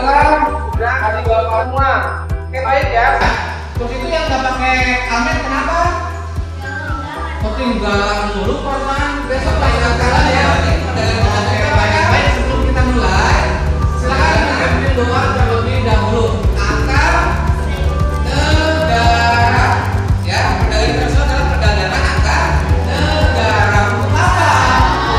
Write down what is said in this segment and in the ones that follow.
Udah kasih bapak semua. Oke baik ya. Terus itu yang nggak pakai kamen kenapa? Ketinggalan dulu Korban. Besok lagi jalan ya. Baik-baik sebelum kita mulai, silakan mengambil doa terlebih dahulu. Angka negara, ya dari tersebut adalah perdagangan angka negara untuk apa?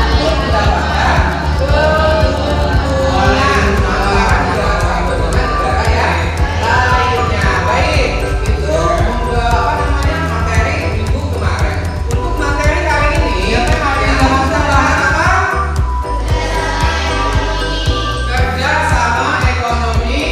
Untuk mendapatkan keuntungan. Negara yang lainnya. Baik, itu materi minggu kemarin. Untuk materi kali ini yang kita bahas apa? Kerja sama ekonomi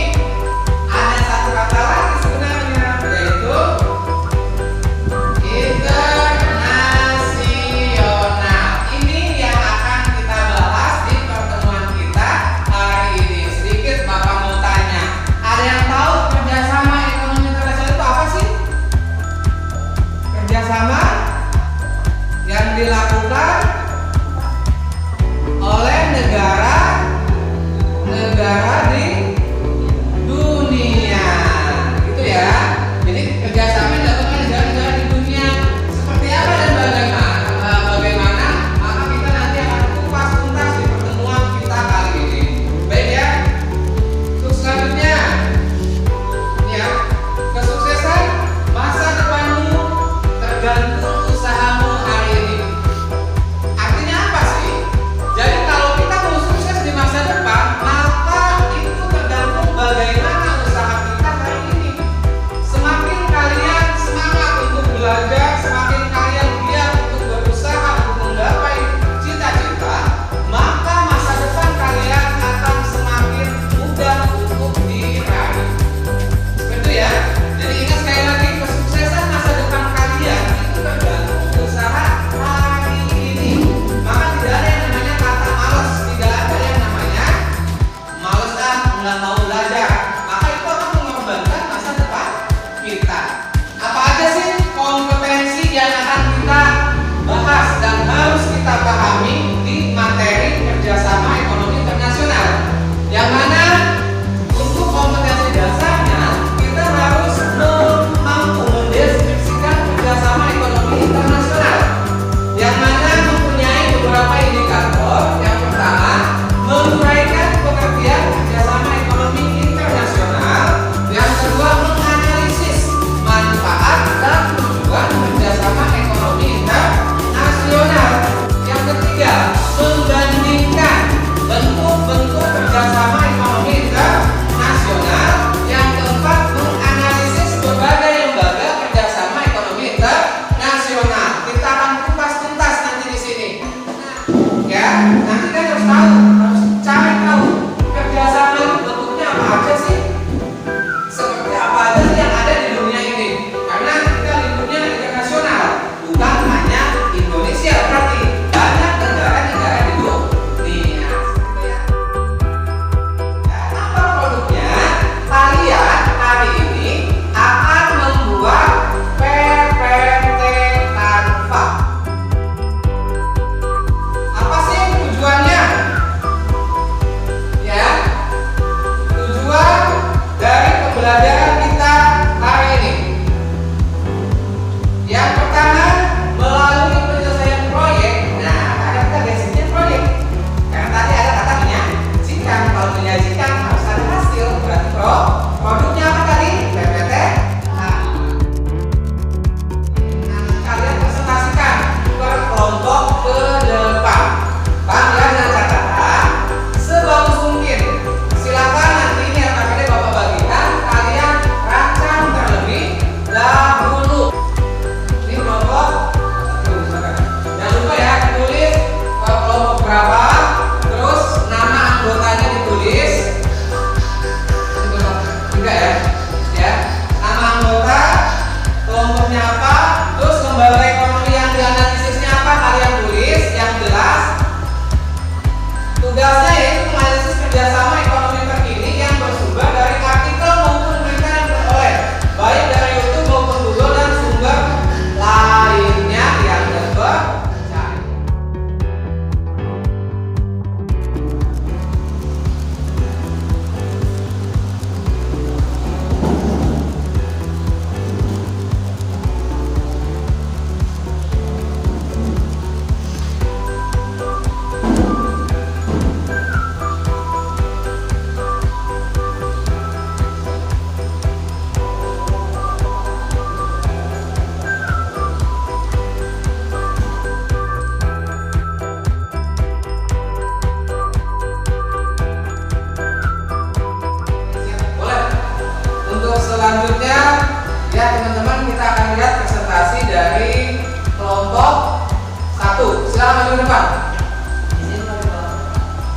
silakan maju ke depan.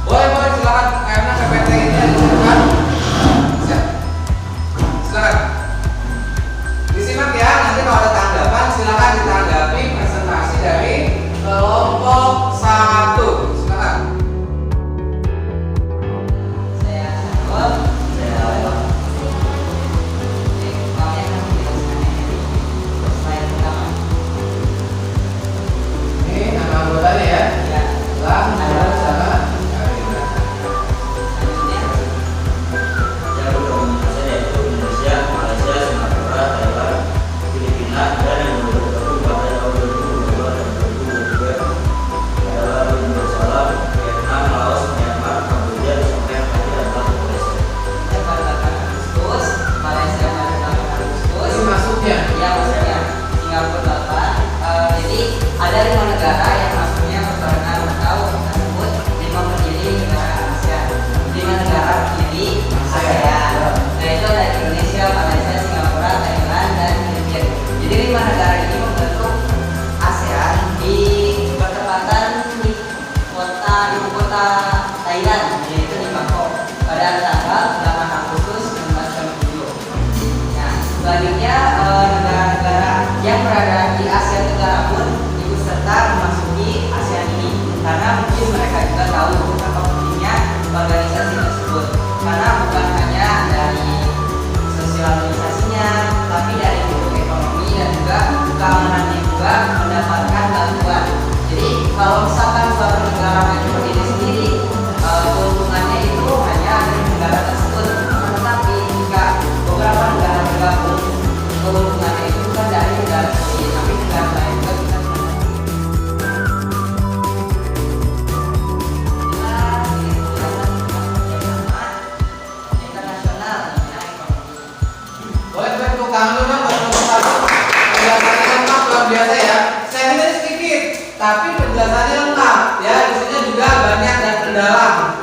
Boleh, boleh, silakan. Karena PPT ini ada di depan. Siap. Silakan. Disimak ya, nanti kalau ada tanggapan silakan ditanggapi presentasi dari kelompok 1. Silakan. Saya Samuel. Saya Leo. Oke, kami akan menjelaskan slide pertama. Ini nama anggotanya ya. Ya, Silakan. Silakan. selanjutnya Jalur komunikasi yaitu Indonesia, Malaysia, Singapura, Thailand, Filipina, dan yang baru bergabung pada tahun 2022 dan 2023 adalah Darussalam, Vietnam, Laos, Myanmar, Kamboja, sampai yang terakhir adalah Malaysia. kita pada 8 Agustus, Malaysia pada 8 Agustus. Ini masuknya. Ya, maksudnya Singapura 8. Jadi ada 5 negara yang masuknya perbarengan atau kita sebut 5 pendiri negara ASEAN. 5 negara pendiri ASEAN. Nah, itu ada Indonesia, Malaysia, Singapura, Thailand, dan Filipina. Jadi 5 negara ini membentuk ASEAN di bertepatan di ibu kota Thailand, yaitu di Bangkok, pada tanggal 8 Agustus 1997. Nah, selanjutnya negara-negara yang berada di Asia Tenggara pun ikut serta memasuki ASEAN ini, karena mungkin mereka juga tahu betapa pentingnya organisasi tersebut, karena bukan hanya dari sosialisasinya, tapi dari bentuk ekonomi dan juga keamanannya juga mendapatkan bantuan. Jadi kalau misalkan suatu negara maju berdiri sendiri, keuntungannya itu hanya dari negara tersebut, tetapi jika beberapa negara bergabung, keuntungannya itu bukan dari negara sendiri, tapi negara lain juga bisa internasional dunia ekonomi. Boleh tepuk tangan dulu dong buat kelompok 1. Penjelasannya lengkap luar biasa ya. Saya ini sedikit, tapi penjelasannya lengkap ya. Isinya juga banyak dan mendalam.